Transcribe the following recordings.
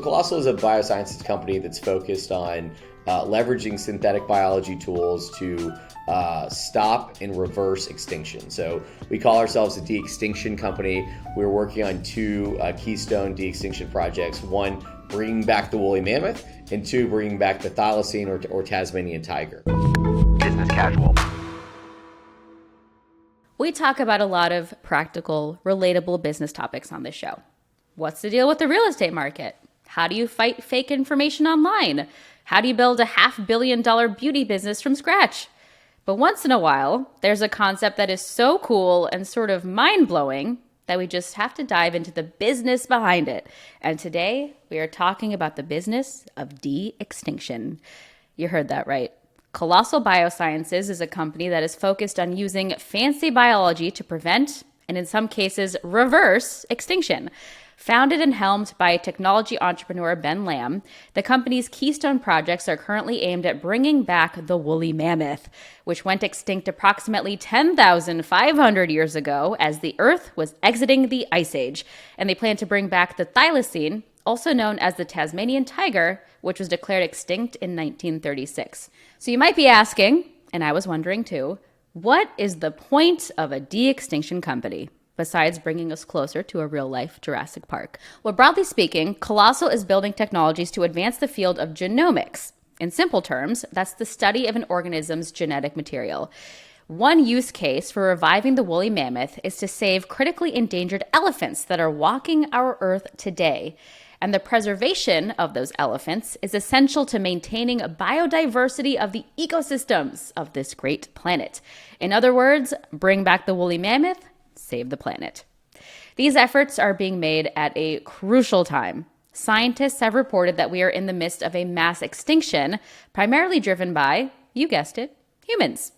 Colossal is a biosciences company that's focused on leveraging synthetic biology tools to stop and reverse extinction. So we call ourselves a de-extinction company. We're working on two keystone de-extinction projects. One, bringing back the woolly mammoth, and two, bringing back the thylacine or Tasmanian tiger. Business casual. We talk about a lot of practical, relatable business topics on this show. What's the deal with the real estate market? How do you fight fake information online? How do you build a $500 million beauty business from scratch? But once in a while, there's a concept that is so cool and sort of mind-blowing that we just have to dive into the business behind it. And today, we are talking about the business of de-extinction. You heard that right. Colossal Biosciences is a company that is focused on using fancy biology to prevent, and in some cases, reverse extinction. Founded and helmed by technology entrepreneur Ben Lamm, the company's keystone projects are currently aimed at bringing back the woolly mammoth, which went extinct approximately 10,500 years ago as the Earth was exiting the Ice Age. And they plan to bring back the thylacine, also known as the Tasmanian tiger, which was declared extinct in 1936. So you might be asking, and I was wondering too, what is the point of a de-extinction company, besides bringing us closer to a real-life Jurassic Park? Well, broadly speaking, Colossal is building technologies to advance the field of genomics. In simple terms, that's the study of an organism's genetic material. One use case for reviving the woolly mammoth is to save critically endangered elephants that are walking our Earth today. And the preservation of those elephants is essential to maintaining a biodiversity of the ecosystems of this great planet. In other words, bring back the woolly mammoth, save the planet. These efforts are being made at a crucial time. Scientists have reported that we are in the midst of a mass extinction, primarily driven by, you guessed it, humans.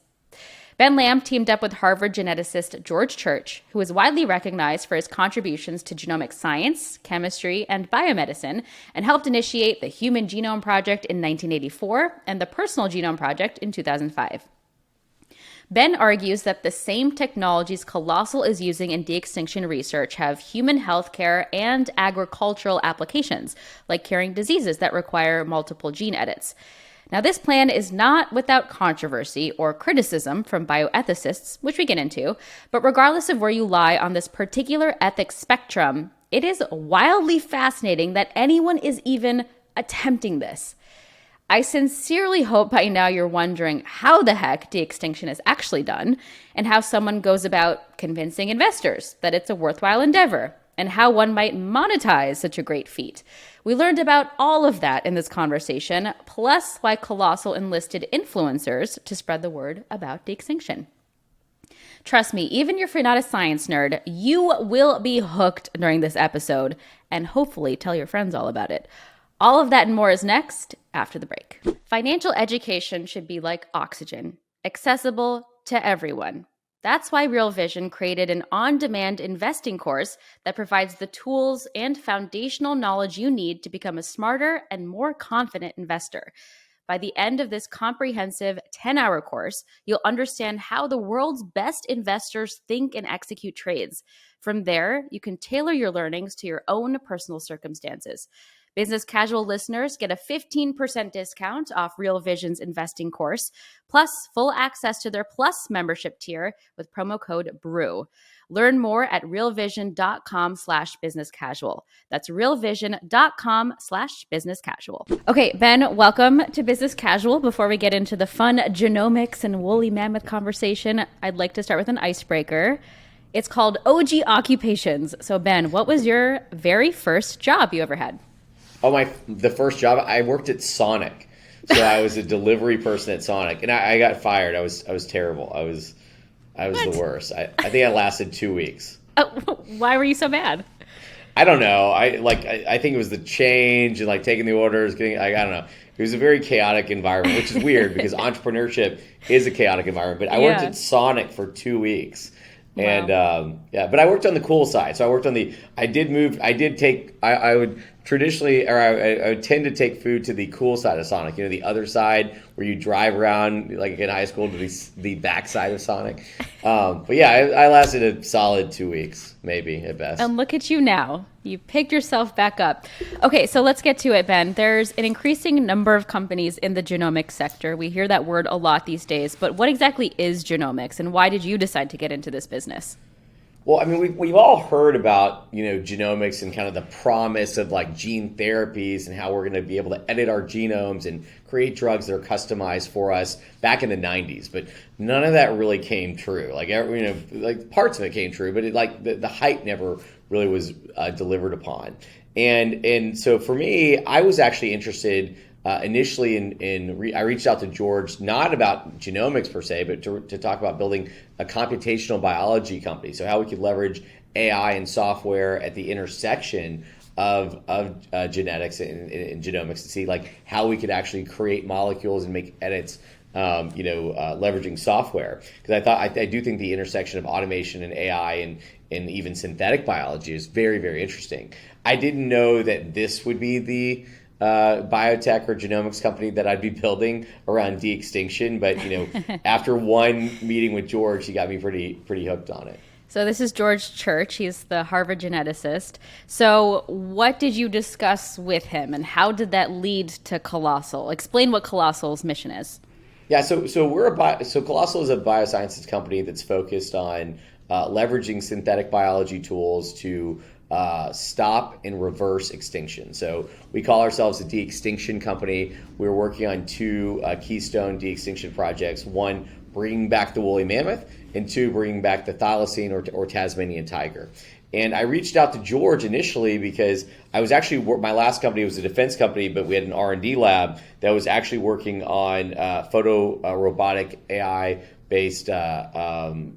Ben Lamm teamed up with Harvard geneticist George Church, who is widely recognized for his contributions to genomic science, chemistry, and biomedicine, and helped initiate the Human Genome Project in 1984 and the Personal Genome Project in 2005. Ben argues that the same technologies Colossal is using in de-extinction research have human healthcare and agricultural applications, like curing diseases that require multiple gene edits. Now, this plan is not without controversy or criticism from bioethicists, which we get into, but regardless of where you lie on this particular ethics spectrum, it is wildly fascinating that anyone is even attempting this. I sincerely hope by now you're wondering how the heck de-extinction is actually done, and how someone goes about convincing investors that it's a worthwhile endeavor, and how one might monetize such a great feat. We learned about all of that in this conversation, plus why Colossal enlisted influencers to spread the word about de-extinction. Trust me, even if you're not a science nerd, you will be hooked during this episode, and hopefully tell your friends all about it. All of that and more is next after the break. Financial education should be like oxygen, accessible to everyone. That's why Real Vision created an on-demand investing course that provides the tools and foundational knowledge you need to become a smarter and more confident investor. By the end of this comprehensive 10-hour course, you'll understand how the world's best investors think and execute trades. From there, you can tailor your learnings to your own personal circumstances. Business Casual listeners get a 15% discount off Real Vision's investing course, plus full access to their Plus membership tier with promo code BREW. Learn more at realvision.com/businesscasual. That's realvision.com/businesscasual. Okay, Ben, welcome to Business Casual. Before we get into the fun genomics and woolly mammoth conversation, I'd like to start with an icebreaker. It's called OG Occupations. So Ben, what was your very first job you ever had? The first job, I worked at Sonic. So I was a delivery person at Sonic, and I got fired. I was terrible. I was the worst. I think I lasted 2 weeks. Oh, why were you so bad? I don't know. I think it was the change and like taking the orders, I don't know. It was a very chaotic environment, which is weird because entrepreneurship is a chaotic environment. But I worked at Sonic for 2 weeks. Wow. And but I worked on the cool side. So I worked on I would traditionally, or I tend to take food to the cool side of Sonic. The other side where you drive around, like in high school, to the back side of Sonic. But yeah, I lasted a solid 2 weeks, maybe at best. And look at you now. You picked yourself back up. Okay, so let's get to it, Ben. There's an increasing number of companies in the genomics sector. We hear that word a lot these days. But what exactly is genomics, and why did you decide to get into this business? Well, I mean, we've all heard about, genomics and kind of the promise of like gene therapies and how we're going to be able to edit our genomes and create drugs that are customized for us back in the 90s. But none of that really came true. Like parts of it came true, but the hype never really was delivered upon. And so for me, I was actually interested initially I reached out to George, not about genomics per se, but to talk about building a computational biology company. So how we could leverage AI and software at the intersection of genetics and genomics to see like how we could actually create molecules and make edits, leveraging software. Because I do think the intersection of automation and AI and even synthetic biology is very, very interesting. I didn't know that this would be the biotech or genomics company that I'd be building around de-extinction, but after one meeting with George, he got me pretty hooked on it. So this is George Church. He's the Harvard geneticist. So what did you discuss with him, and how did that lead to Colossal? Explain what Colossal's mission is. Yeah, so Colossal is a biosciences company that's focused on leveraging synthetic biology tools to stop and reverse extinction. So we call ourselves a de-extinction company. We're working on two keystone de-extinction projects. One, bringing back the woolly mammoth, and two, bringing back the thylacine or Tasmanian tiger. And I reached out to George initially because I was actually, my last company was a defense company, but we had an R&D lab that was actually working on robotic AI-based algae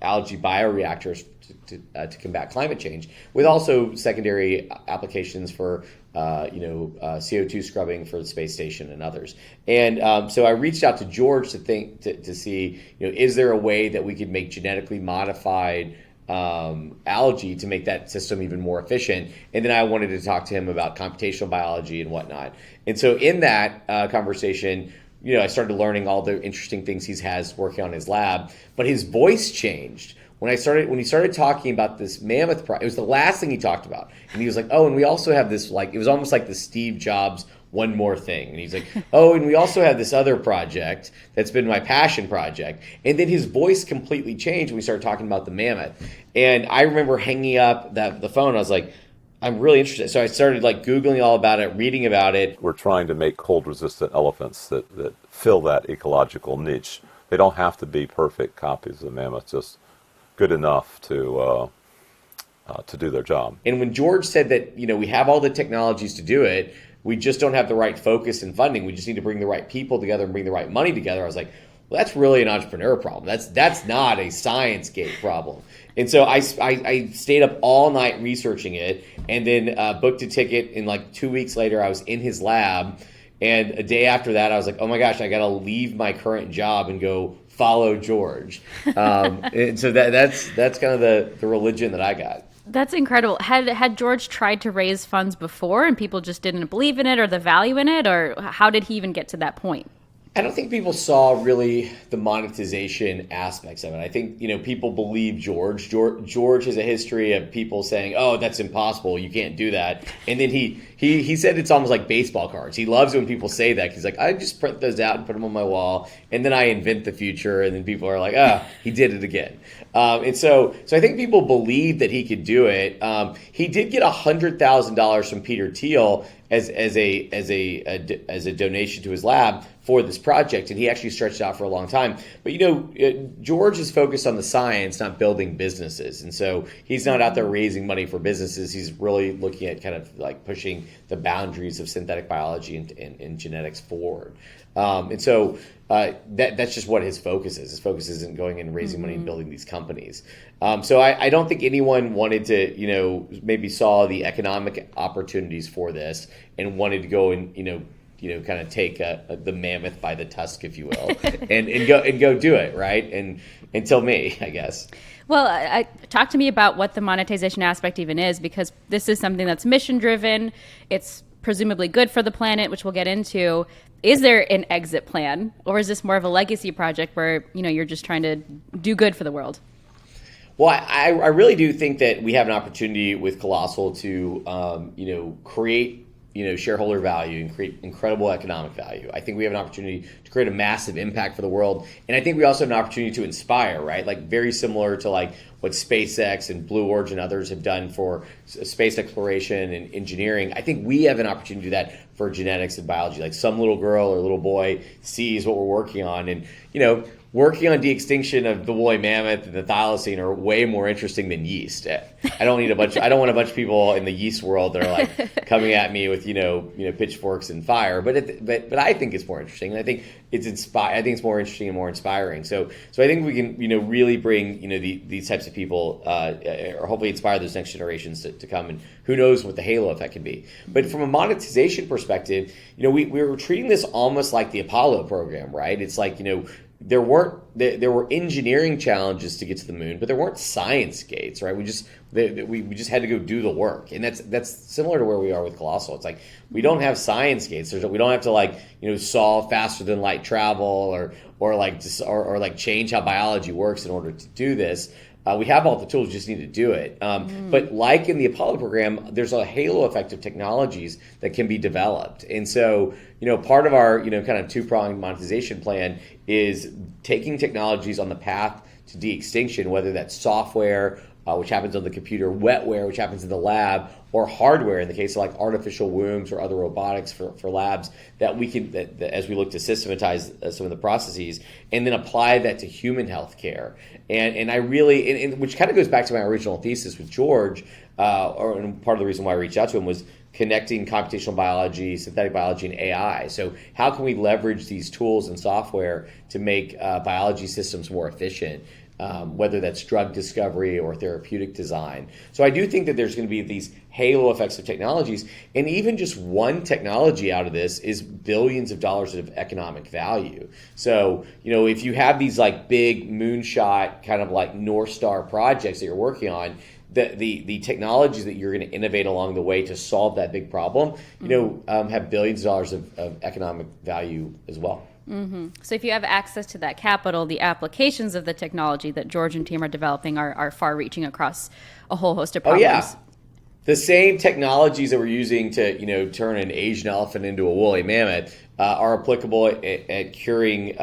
bioreactors to combat climate change, with also secondary applications for CO2 scrubbing for the space station and others. And so I reached out to George to see, is there a way that we could make genetically modified algae to make that system even more efficient? And then I wanted to talk to him about computational biology and whatnot. And so in that conversation, I started learning all the interesting things he has working on his lab, but his voice changed. When he started talking about this mammoth project, it was the last thing he talked about. And he was like, oh, and we also have this, like, it was almost like the Steve Jobs one more thing. And he's like, oh, and we also have this other project that's been my passion project. And then his voice completely changed when we started talking about the mammoth. And I remember hanging up the phone. I was like, I'm really interested. So I started like Googling all about it, reading about it. We're trying to make cold-resistant elephants that fill that ecological niche. They don't have to be perfect copies of the mammoth, just good enough to do their job. And when George said that, we have all the technologies to do it, we just don't have the right focus and funding. We just need to bring the right people together and bring the right money together. I was like, well, that's really an entrepreneur problem. That's not a science gate problem. And so I stayed up all night researching it, and then booked a ticket. And like 2 weeks later, I was in his lab. And a day after that, I was like, oh my gosh, I got to leave my current job and go follow George. And so that's kind of the religion that I got. That's incredible. Had George tried to raise funds before and people just didn't believe in it or the value in it, or how did he even get to that point? I don't think people saw really the monetization aspects of it. I think, people believe George. George has a history of people saying, oh, that's impossible. You can't do that. And then he said it's almost like baseball cards. He loves when people say that. He's like, I just print those out and put them on my wall, and then I invent the future. And then people are like, he did it again. And so I think people believed that he could do it. He did get $100,000 from Peter Thiel as a donation to his lab for this project, and he actually stretched out for a long time. But George is focused on the science, not building businesses, and so he's not out there raising money for businesses. He's really looking at kind of like pushing the boundaries of synthetic biology and genetics forward. And so that's just what his focus is. His focus isn't going and raising money and building these companies. So I don't think anyone wanted to, maybe saw the economic opportunities for this and wanted to go and, kind of take the mammoth by the tusk, if you will, and go do it, right? And until me, I guess. Well, talk to me about what the monetization aspect even is, because this is something that's mission driven. It's presumably good for the planet, which we'll get into. Is there an exit plan, or is this more of a legacy project where you're just trying to do good for the world? Well, I really do think that we have an opportunity with Colossal to create shareholder value and create incredible economic value. I think we have an opportunity to create a massive impact for the world. And I think we also have an opportunity to inspire, right? Like very similar to like what SpaceX and Blue Origin and others have done for space exploration and engineering. I think we have an opportunity to do that for genetics and biology. Like some little girl or little boy sees what we're working on, and working on de-extinction of the woolly mammoth and the thylacine are way more interesting than yeast. I don't want a bunch of people in the yeast world that are like coming at me with pitchforks and fire. But I think it's more interesting, and I think it's more interesting and more inspiring. So I think we can really bring these types of people, or hopefully inspire those next generations to come. And who knows what the halo effect can be. But from a monetization perspective, we were treating this almost like the Apollo program, right? It's like there were engineering challenges to get to the moon, but there weren't science gates, right? We just had to go do the work, and that's similar to where we are with Colossal. It's like we don't have science gates. We don't have to solve faster than light travel or change how biology works in order to do this. We have all the tools, just need to do it. But like in the Apollo program, there's a halo effect of technologies that can be developed. And so, part of our, kind of two-pronged monetization plan is taking technologies on the path to de-extinction, whether that's software, which happens on the computer, wetware, which happens in the lab, or hardware in the case of like artificial wombs or other robotics for labs, that we can, that as we look to systematize some of the processes and then apply that to human healthcare. And I really, and which kind of goes back to my original thesis with George, and part of the reason why I reached out to him was connecting computational biology, synthetic biology, and AI. So how can we leverage these tools and software to make biology systems more efficient? Whether that's drug discovery or therapeutic design. So I do think that there's going to be these halo effects of technologies, and even just one technology out of this is billions of dollars of economic value. So, if you have these like big moonshot kind of like North Star projects that you're working on, the technologies that you're going to innovate along the way to solve that big problem, have billions of dollars of economic value as well. Mm-hmm. So if you have access to that capital, the applications of the technology that George and team are developing are far-reaching across a whole host of problems. Oh, yeah. The same technologies that we're using to turn an Asian elephant into a woolly mammoth are applicable at curing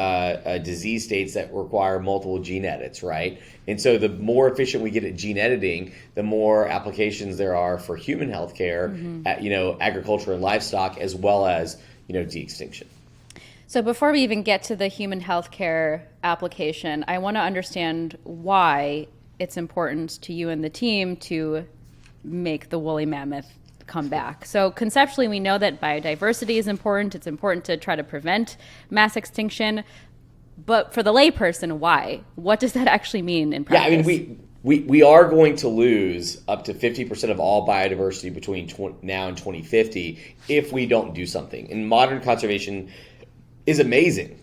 disease states that require multiple gene edits, right? And so the more efficient we get at gene editing, the more applications there are for human healthcare, agriculture and livestock, as well as de-extinction. So before we even get to the human healthcare application, I want to understand why it's important to you and the team to make the woolly mammoth come back. So conceptually, we know that biodiversity is important. It's important to try to prevent mass extinction. But for the layperson, why? What does that actually mean in practice? Yeah, I mean, we are going to lose up to 50% of all biodiversity between now and 2050 if we don't do something. And modern conservation is amazing,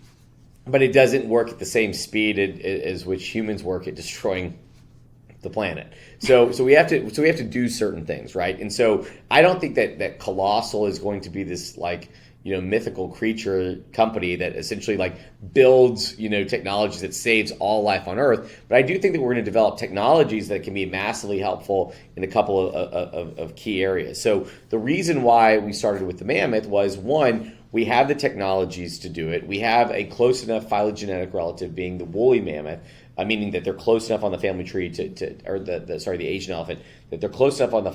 but it doesn't work at the same speed as which humans work at destroying the planet. So we have to do certain things, right? And so I don't think that Colossal is going to be this mythical creature company that essentially builds technologies that saves all life on Earth. But I do think that we're going to develop technologies that can be massively helpful in a couple of key areas. So the reason why we started with the mammoth was, one, we have the technologies to do it. We have a close enough phylogenetic relative, being the woolly mammoth, meaning that they're close enough on the family tree the Asian elephant, that they're close enough on the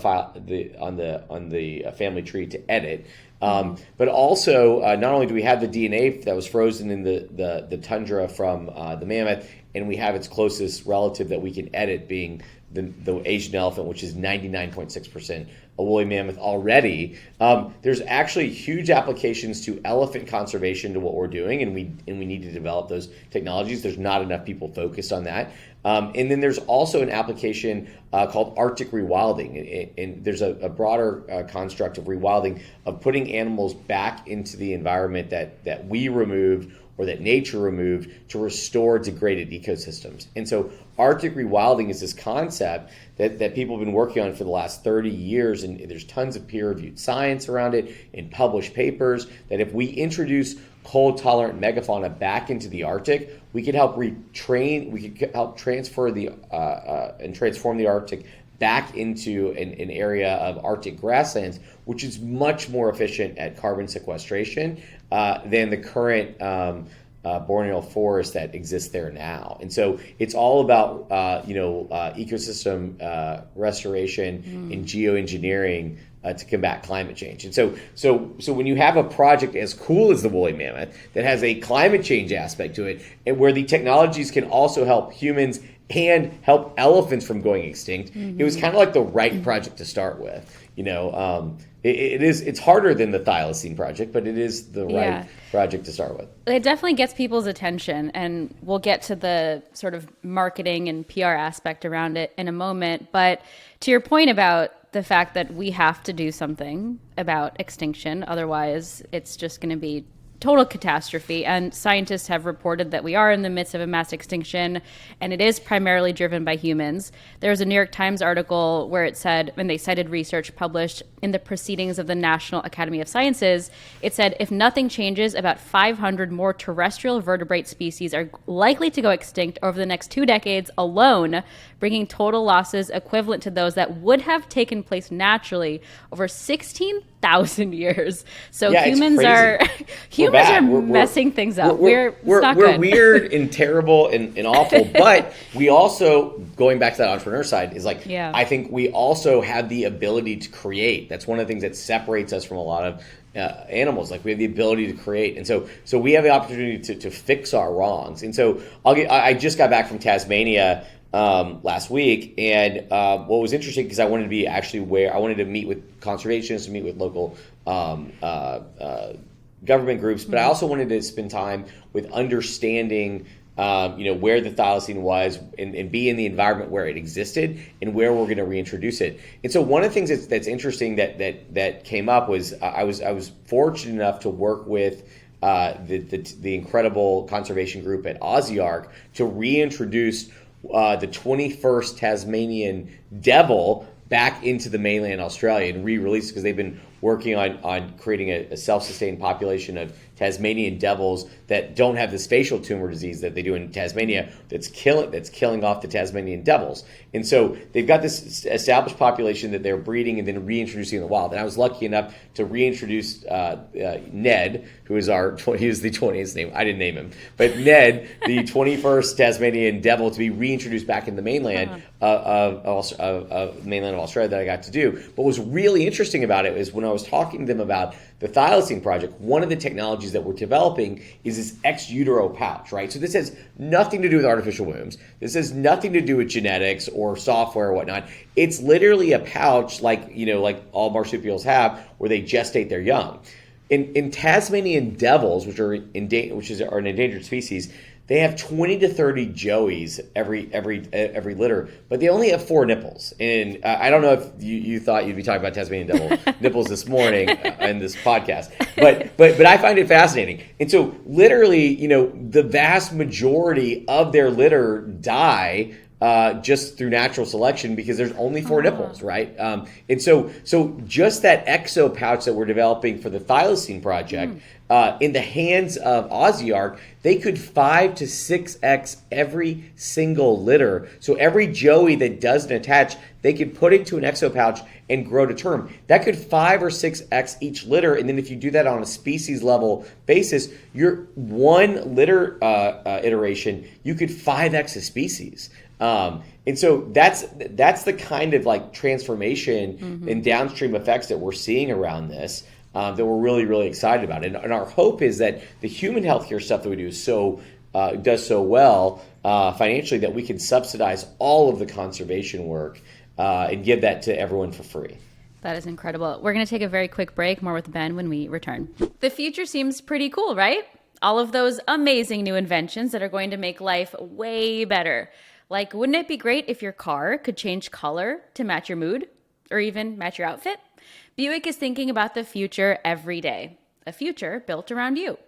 family tree to edit. But also, not only do we have the DNA that was frozen in the tundra from the mammoth, and we have its closest relative that we can edit, being the Asian elephant, which is 99.6% a woolly mammoth already. There's actually huge applications to elephant conservation to what we're doing, and we need to develop those technologies. There's not enough people focused on that. And then there's also an application called Arctic rewilding. And there's a broader construct of rewilding, of putting animals back into the environment that we removed or that nature removed to restore degraded ecosystems. And so Arctic rewilding is this concept that people have been working on for the last 30 years, and there's tons of peer-reviewed science around it and published papers, that if we introduce cold-tolerant megafauna back into the Arctic, we could help transfer and transform the Arctic back into an area of Arctic grasslands, which is much more efficient at carbon sequestration than the current boreal forest that exists there now. And so it's all about ecosystem restoration and geoengineering to combat climate change. And so when you have a project as cool as the woolly mammoth that has a climate change aspect to it, and where the technologies can also help humans and help elephants from going extinct, it was kind of like the right project to start with. It's harder than the thylacine project, but it is the right project to start with. It definitely gets people's attention, and we'll get to the sort of marketing and PR aspect around it in a moment. But to your point about the fact that we have to do something about extinction, otherwise it's just going to be total catastrophe. And scientists have reported that we are in the midst of a mass extinction, and it is primarily driven by humans. There was a New York Times article where it said, and they cited research published in the Proceedings of the National Academy of Sciences, it said, if nothing changes, about 500 more terrestrial vertebrate species are likely to go extinct over the next 2 decades alone, bringing total losses equivalent to those that would have taken place naturally over 16,000 years. So humans are messing things up. It's not good. We're weird and terrible and awful, but we also, going back to that entrepreneur side, is like, I think we also have the ability to create. That's one of the things that separates us from a lot of animals. Like, we have the ability to create, and so we have the opportunity to fix our wrongs. And so I just got back from Tasmania last week, and what was interesting, because I wanted to be actually where I wanted to meet with conservationists, to meet with local government groups, but I also wanted to spend time with understanding where the thylacine was, and be in the environment where it existed and where we're going to reintroduce it. And so one of the things that's interesting that came up was I was fortunate enough to work with the incredible conservation group at Aussiark to reintroduce the 21st Tasmanian devil back into the mainland Australia and re-release, because they've been working on creating a self-sustained population of Tasmanian devils that don't have this facial tumor disease that they do in Tasmania that's killing off the Tasmanian devils. And so they've got this established population that they're breeding and then reintroducing in the wild. And I was lucky enough to reintroduce Ned, who is he was the 20th name. I didn't name him. But Ned, the 21st Tasmanian devil, to be reintroduced back in the mainland of mainland of Australia that I got to do. But what was really interesting about it is when I was talking to them about the thylacine project, one of the technologies that we're developing is this ex utero pouch, right? So this has nothing to do with artificial wombs. This has nothing to do with genetics or software or whatnot. It's literally a pouch like all marsupials have, where they gestate their young. In Tasmanian devils, which are an endangered species, they have 20 to 30 joeys every litter, but they only have 4 nipples. And I don't know if you thought you'd be talking about Tasmanian devil nipples this morning in this podcast, but I find it fascinating. And so literally, the vast majority of their litter die just through natural selection, because there's only 4 nipples, right? And so just that exo pouch that we're developing for the thylacine project, in the hands of Aussiark, they could 5 to 6x every single litter. So every joey that doesn't attach, they could put into an exo pouch and grow to term. That could 5 or 6x each litter. And then if you do that on a species level basis, your one litter iteration, you could 5x a species. And so that's the kind of like transformation and downstream effects that we're seeing around this, that we're really, really excited about. And our hope is that the human healthcare stuff that we do does so well financially, that we can subsidize all of the conservation work and give that to everyone for free. That is incredible. We're going to take a very quick break. More with Ben when we return. The future seems pretty cool, right? All of those amazing new inventions that are going to make life way better. Like, wouldn't it be great if your car could change color to match your mood or even match your outfit? Buick is thinking about the future every day, a future built around you.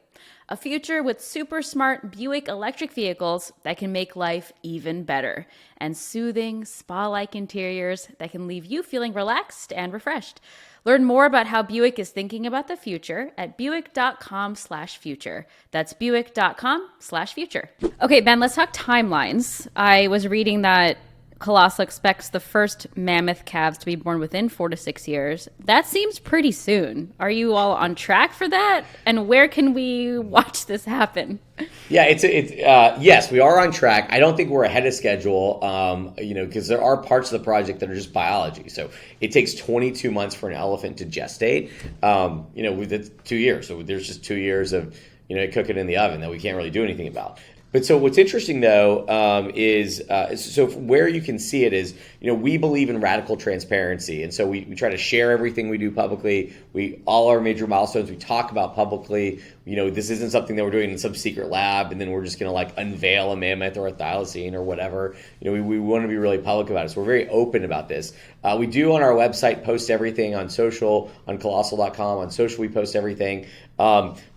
A future with super smart Buick electric vehicles that can make life even better, and soothing, spa-like interiors that can leave you feeling relaxed and refreshed. Learn more about how Buick is thinking about the future at buick.com/future. That's buick.com/future. Okay, Ben, let's talk timelines. I was reading that Colossal expects the first mammoth calves to be born within 4 to 6 years. That seems pretty soon. Are you all on track for that? And where can we watch this happen? Yeah, yes, we are on track. I don't think we're ahead of schedule, because there are parts of the project that are just biology. So it takes 22 months for an elephant to gestate. With 2 years. So there's just 2 years of, cooking in the oven that we can't really do anything about. But so what's interesting, though, is where you can see it is, we believe in radical transparency. And so we try to share everything we do publicly. All our major milestones we talk about publicly. This isn't something that we're doing in some secret lab and then we're just going to unveil a mammoth or a thylacine or whatever. We want to be really public about it. So we're very open about this. We do on our website post everything on social, on colossal.com. On social, we post everything.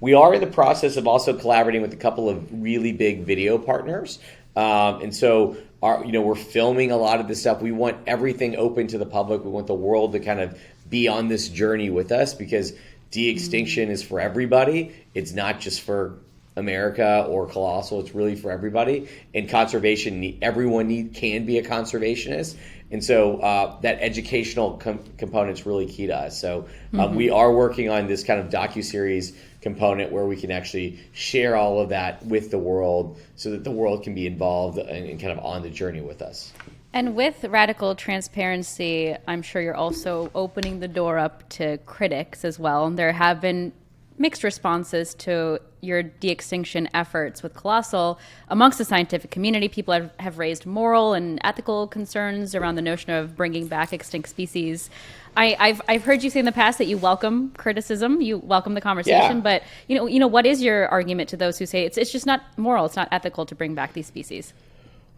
We are in the process of also collaborating with a couple of really big video partners. And so we're filming a lot of this stuff. We want everything open to the public. We want the world to kind of be on this journey with us because de-extinction is for everybody. It's not just for America or Colossal. It's really for everybody. And conservation, everyone can be a conservationist. And so that educational component is really key to us. So we are working on this kind of docu-series component where we can actually share all of that with the world so that the world can be involved and kind of on the journey with us. And with radical transparency, I'm sure you're also opening the door up to critics as well. And there have been mixed responses to your de-extinction efforts with Colossal amongst the scientific community. People have raised moral and ethical concerns around the notion of bringing back extinct species. I've heard you say in the past that you welcome criticism, you welcome the conversation, but what is your argument to those who say it's just not moral, it's not ethical to bring back these species?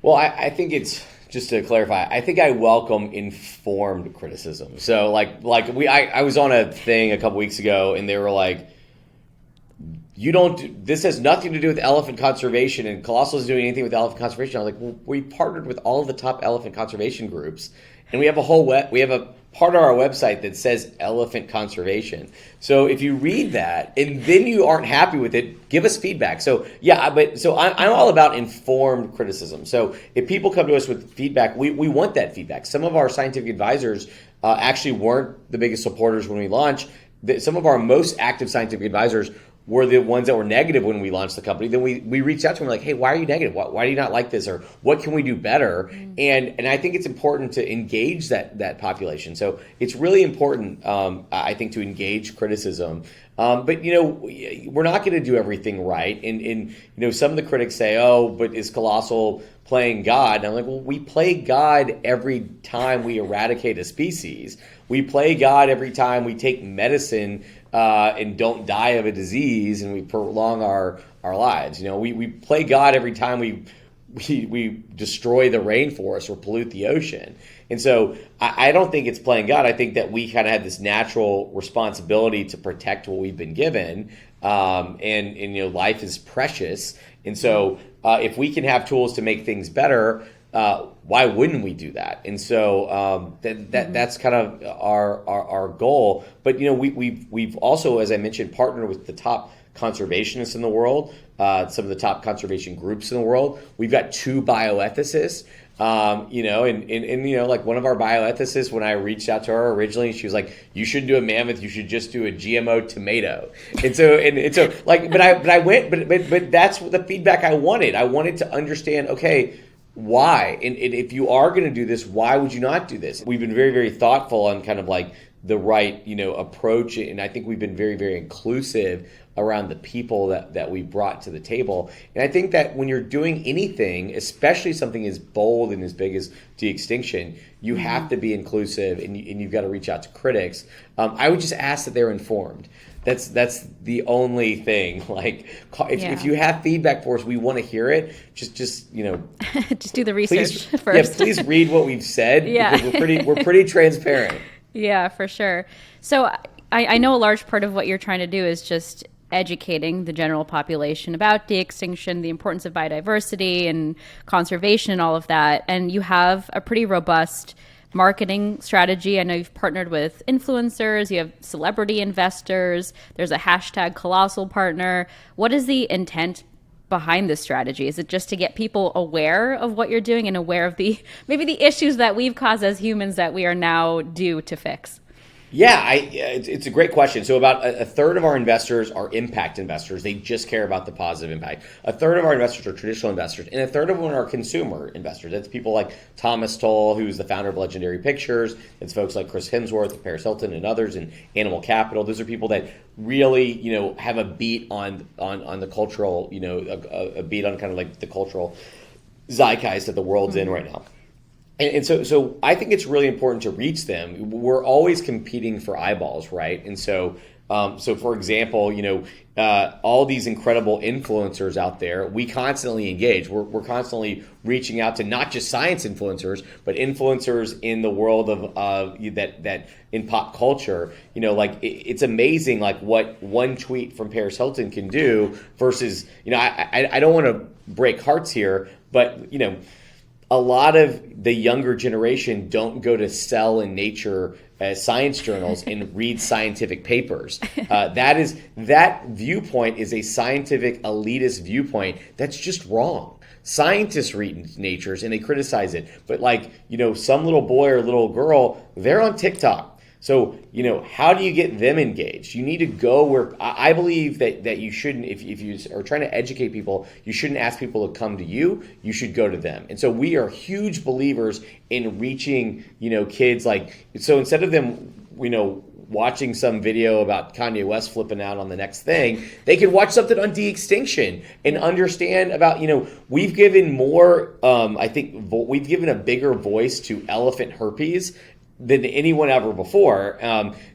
Well, I think it's, just to clarify, I think I welcome informed criticism. So I was on a thing a couple weeks ago and they were like, this has nothing to do with elephant conservation and Colossal isn't doing anything with elephant conservation. I was like, well, we partnered with all of the top elephant conservation groups and we have a part of our website that says elephant conservation. So if you read that and then you aren't happy with it, give us feedback. So I'm all about informed criticism. So if people come to us with feedback, we want that feedback. Some of our scientific advisors actually weren't the biggest supporters when we launched. Some of our most active scientific advisors were the ones that were negative when we launched the company. Then we reached out to them like, hey, why are you negative? Why do you not like this? Or what can we do better? And I think it's important to engage that population. So it's really important, I think, to engage criticism. But we're not going to do everything right. And some of the critics say, oh, but is Colossal playing God? And I'm like, well, we play God every time we eradicate a species. We play God every time we take medicine and don't die of a disease and we prolong our lives. We play God every time we destroy the rainforest or pollute the ocean. And so I don't think it's playing God. I think that we kind of have this natural responsibility to protect what we've been given. And life is precious. And so if we can have tools to make things better, why wouldn't we do that? And so that's kind of our goal. But we've also, as I mentioned, partnered with the top conservationists in the world, some of the top conservation groups in the world. We've got 2 bioethicists. Like one of our bioethicists, when I reached out to her originally, she was like, "You shouldn't do a mammoth. You should just do a GMO tomato." And but that's the feedback I wanted. I wanted to understand, okay, why? And if you are going to do this, why would you not do this? We've been very, very thoughtful on kind of like the right, approach. And I think we've been very, very inclusive around the people that we brought to the table. And I think that when you're doing anything, especially something as bold and as big as de-extinction, you have to be inclusive, and you've got to reach out to critics. I would just ask that they're informed. That's the only thing. Like, if you have feedback for us, we want to hear it. Just just do the research first. Yeah, please read what we've said. Yeah. Because we're pretty transparent. Yeah, for sure. So I know a large part of what you're trying to do is just educating the general population about de-extinction, the importance of biodiversity and conservation and all of that. And you have a pretty robust marketing strategy. I know you've partnered with influencers, you have celebrity investors, there's a hashtag Colossal partner. What is the intent behind this strategy? Is it just to get people aware of what you're doing and aware of maybe the issues that we've caused as humans that we are now due to fix? Yeah, it's a great question. So about a third of our investors are impact investors. They just care about the positive impact. A third of our investors are traditional investors, and a third of them are consumer investors. That's people like Thomas Tull, who's the founder of Legendary Pictures. It's folks like Chris Hemsworth, Paris Hilton, and others, and Animal Capital. Those are people that really, have a beat on the cultural, a beat on kind of like the cultural zeitgeist that the world's in right now. And so I think it's really important to reach them. We're always competing for eyeballs, right? And so for example, all these incredible influencers out there, we constantly engage. We're constantly reaching out to not just science influencers, but influencers in the world of that in pop culture. It's amazing, like what one tweet from Paris Hilton can do versus, I don't want to break hearts here, but a lot of the younger generation don't go to Cell and Nature science journals and read scientific papers. That viewpoint is a scientific elitist viewpoint that's just wrong. Scientists read Nature's and they criticize it, but some little boy or little girl, they're on TikTok. So, how do you get them engaged? You need to go where I believe that you shouldn't, if you are trying to educate people, you shouldn't ask people to come to you. You should go to them. And so we are huge believers in reaching, kids so instead of them, watching some video about Kanye West flipping out on the next thing, they could watch something on de-extinction and understand about, we've given more, we've given a bigger voice to elephant herpes than anyone ever before.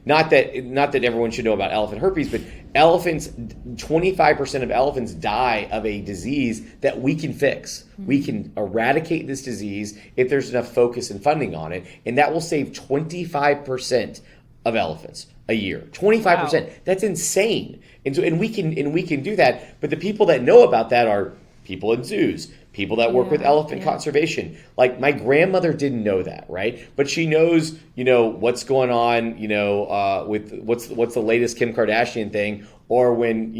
Not that everyone should know about elephant herpes, but 25% of elephants die of a disease that we can fix. We can eradicate this disease if there's enough focus and funding on it, and that will save 25% of elephants a year. 25%. Wow. That's insane. And we can do that, but the people that know about that are people in zoos, people that work with elephant conservation. Like my grandmother didn't know that, right? But she knows, what's going on, with what's the latest Kim Kardashian thing, or when,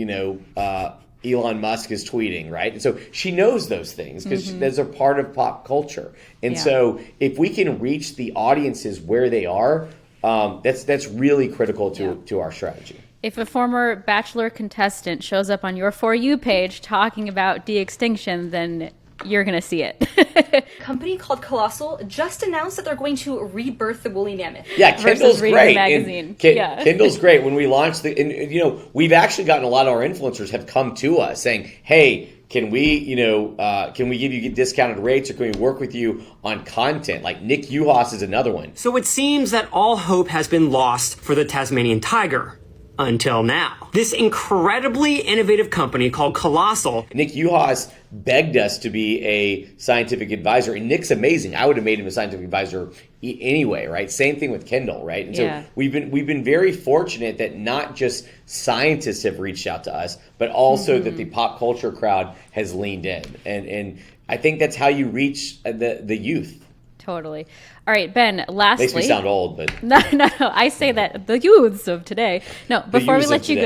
Elon Musk is tweeting, right? And so she knows those things because those are part of pop culture. And so if we can reach the audiences where they are, that's really critical to our strategy. If a former Bachelor contestant shows up on your For You page talking about de-extinction, then you're going to see it. A company called Colossal just announced that they're going to rebirth the woolly mammoth. Yeah, Kindle's great. Magazine. Kindle's great. When we launched we've actually gotten a lot of our influencers have come to us saying, hey, can we give you discounted rates, or can we work with you on content? Like Nick Uhas is another one. So it seems that all hope has been lost for the Tasmanian tiger. Until now. This incredibly innovative company called Colossal. Nick Uhas begged us to be a scientific advisor, and Nick's amazing. I would have made him a scientific advisor anyway, right? Same thing with Kindle, right? And so we've been very fortunate that not just scientists have reached out to us, but also that the pop culture crowd has leaned in, and I think that's how you reach the youth. Totally. All right, Ben, lastly. Makes me sound old, but. No. I say that the youths of today. No, before we let you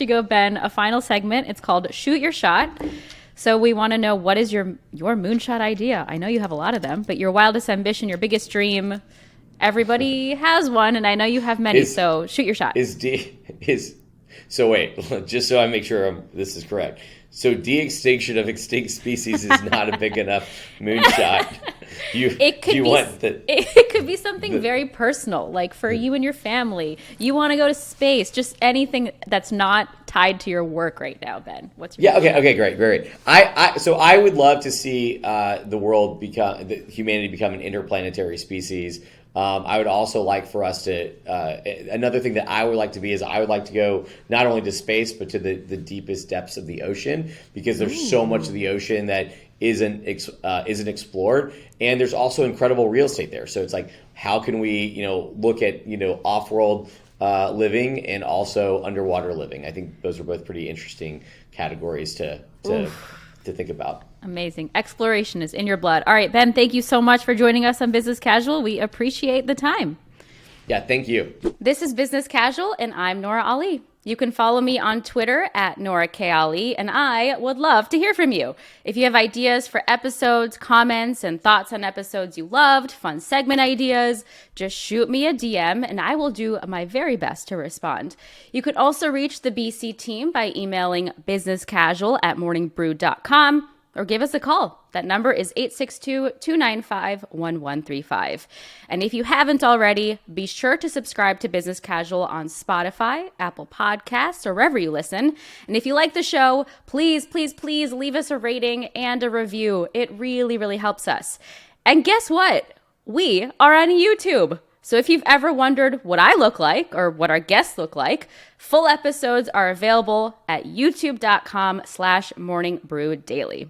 go, Ben, a final segment. It's called Shoot Your Shot. So we want to know, what is your moonshot idea? I know you have a lot of them, but your wildest ambition, your biggest dream. Everybody has one, and I know you have many, so shoot your shot. So wait, just so I make sure this is correct. So de-extinction of extinct species is not a big enough moonshot. It could be something very personal, like for you and your family. You want to go to space, just anything that's not tied to your work right now, Ben. What's your okay, great. I would love to see humanity become an interplanetary species. I would also like for us to, another thing that I would like to be is I would like to go not only to space, but to the deepest depths of the ocean, because there's so much of the ocean that isn't explored. And there's also incredible real estate there. So it's like, how can we, look at, off-world living and also underwater living? I think those are both pretty interesting categories to think about. Amazing. Exploration is in your blood. All right, Ben, thank you so much for joining us on Business Casual. We appreciate the time. Yeah, thank you. This is Business Casual, and I'm Nora Ali. You can follow me on Twitter at Nora K. Ali, and I would love to hear from you. If you have ideas for episodes, comments, and thoughts on episodes you loved, fun segment ideas, just shoot me a DM, and I will do my very best to respond. You could also reach the BC team by emailing businesscasual@morningbrew.com. or give us a call. That number is 862-295-1135. And if you haven't already, be sure to subscribe to Business Casual on Spotify, Apple Podcasts, or wherever you listen. And if you like the show, please leave us a rating and a review. It really, really helps us. And guess what? We are on YouTube. So if you've ever wondered what I look like or what our guests look like, full episodes are available at youtube.com/morningbrewdaily.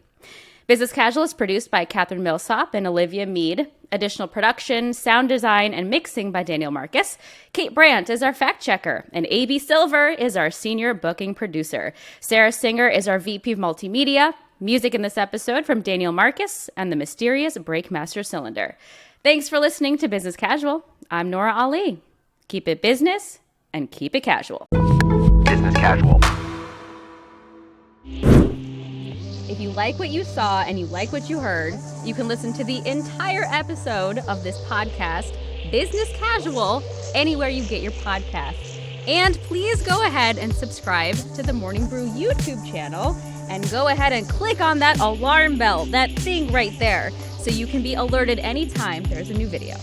Business Casual is produced by Catherine Millsop and Olivia Mead. Additional production, sound design, and mixing by Daniel Marcus. Kate Brandt is our fact checker, and A.B. Silver is our senior booking producer. Sarah Singer is our VP of Multimedia. Music in this episode from Daniel Marcus and the mysterious Breakmaster Cylinder. Thanks for listening to Business Casual. I'm Nora Ali. Keep it business and keep it casual. Business Casual. If you like what you saw and you like what you heard, you can listen to the entire episode of this podcast, Business Casual, anywhere you get your podcasts. And please go ahead and subscribe to the Morning Brew YouTube channel and go ahead and click on that alarm bell, that thing right there, so you can be alerted anytime there's a new video.